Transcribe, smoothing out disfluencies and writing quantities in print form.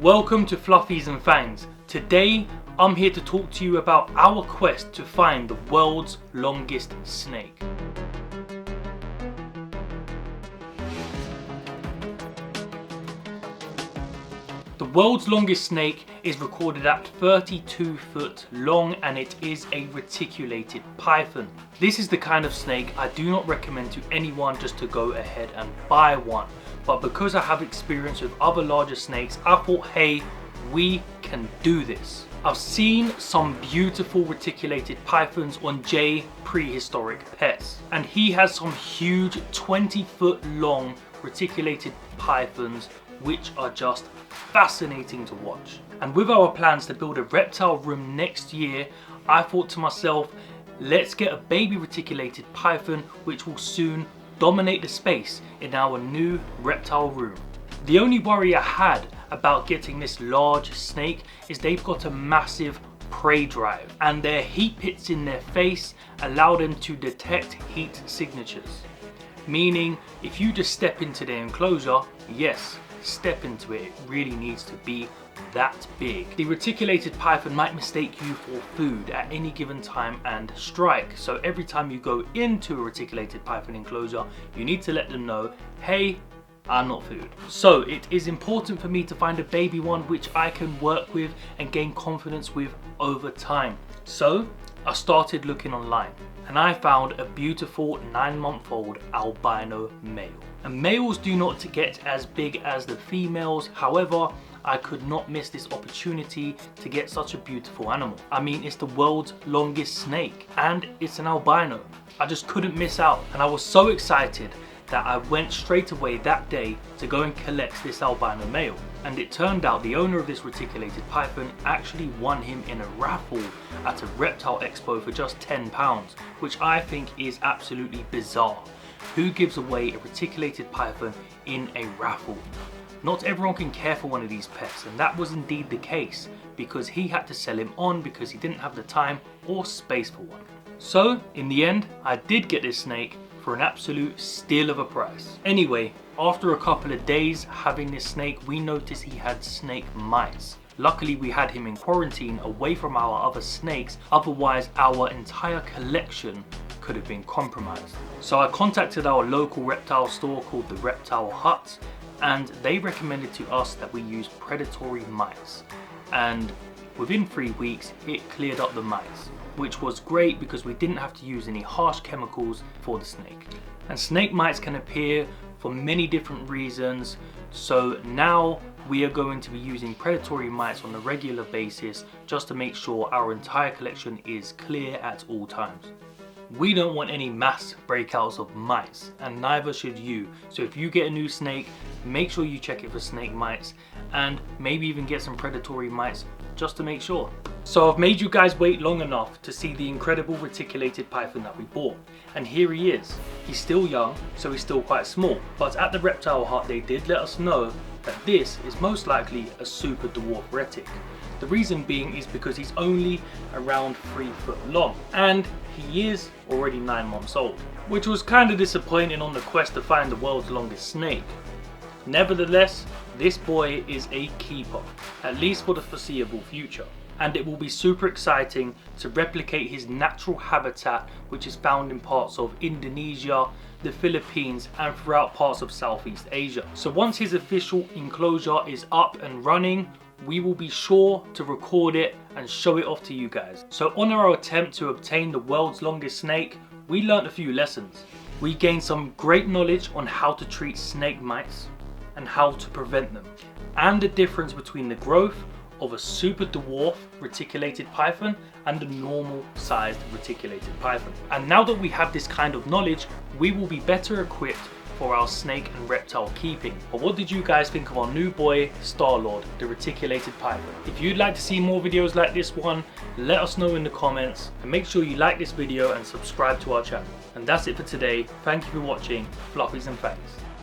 Welcome to Fluffies and Fangs. Today I'm here to talk to you about our quest to find the world's longest snake. The world's longest snake is recorded at 32 foot long and it is a reticulated python. This is the kind of snake I do not recommend to anyone just to go ahead and buy one. But because I have experience with other larger snakes, I thought, hey, we can do this. I've seen some beautiful reticulated pythons on J Prehistoric Pets, and he has some huge 20-foot long reticulated pythons which are just fascinating to watch. And with our plans to build a reptile room next year, I thought to myself, let's get a baby reticulated python which will soon dominate the space in our new reptile room. The only worry I had about getting this large snake is they've got a massive prey drive and their heat pits in their face allow them to detect heat signatures. Meaning if you just step into their enclosure, yes, step into it, it really needs to be that big. The reticulated python might mistake you for food at any given time and strike. So every time you go into a reticulated python enclosure, you need to let them know, hey, I'm not food. So it is important for me to find a baby one which I can work with and gain confidence with over time. So I started looking online and I found a beautiful 9-month-old albino male. And males do not get as big as the females, however, I could not miss this opportunity to get such a beautiful animal. I mean, it's the world's longest snake and it's an albino. I just couldn't miss out, and I was so excited that I went straight away that day to go and collect this albino male. And it turned out the owner of this reticulated python actually won him in a raffle at a reptile expo for just £10, which I think is absolutely bizarre. Who gives away a reticulated python in a raffle? Not everyone can care for one of these pets, and that was indeed the case because he had to sell him on because he didn't have the time or space for one. So in the end, I did get this snake for an absolute steal of a price. Anyway, after a couple of days having this snake, we noticed he had snake mites. Luckily we had him in quarantine away from our other snakes, otherwise our entire collection could have been compromised. So I contacted our local reptile store called the Reptile Hut, and they recommended to us that we use predatory mites. And within 3 weeks it cleared up the mites, which was great because we didn't have to use any harsh chemicals for the snake. And snake mites can appear for many different reasons, so now we are going to be using predatory mites on a regular basis just to make sure our entire collection is clear at all times. We don't want any mass breakouts of mites, and neither should you. So if you get a new snake, make sure you check it for snake mites and maybe even get some predatory mites just to make sure. So I've made you guys wait long enough to see the incredible reticulated python that we bought. And here he is. He's still young, so he's still quite small. But at the Reptile Hut they did let us know that this is most likely a super dwarf retic. The reason being is because he's only around 3 foot long and he is already 9 months old, which was kind of disappointing on the quest to find the world's longest snake. Nevertheless, this boy is a keeper, at least for the foreseeable future. And it will be super exciting to replicate his natural habitat, which is found in parts of Indonesia, the Philippines and throughout parts of Southeast Asia. So once his official enclosure is up and running, we will be sure to record it and show it off to you guys. So on our attempt to obtain the world's longest snake, we learned a few lessons. We gained some great knowledge on how to treat snake mites and how to prevent them, and the difference between the growth of a super dwarf reticulated python and a normal sized reticulated python. And now that we have this kind of knowledge, we will be better equipped for our snake and reptile keeping. But what did you guys think of our new boy Star-Lord, the reticulated python? If you'd like to see more videos like this one, let us know in the comments, and make sure you like this video and subscribe to our channel. And that's it for today. Thank you for watching Fluffies and Fangs.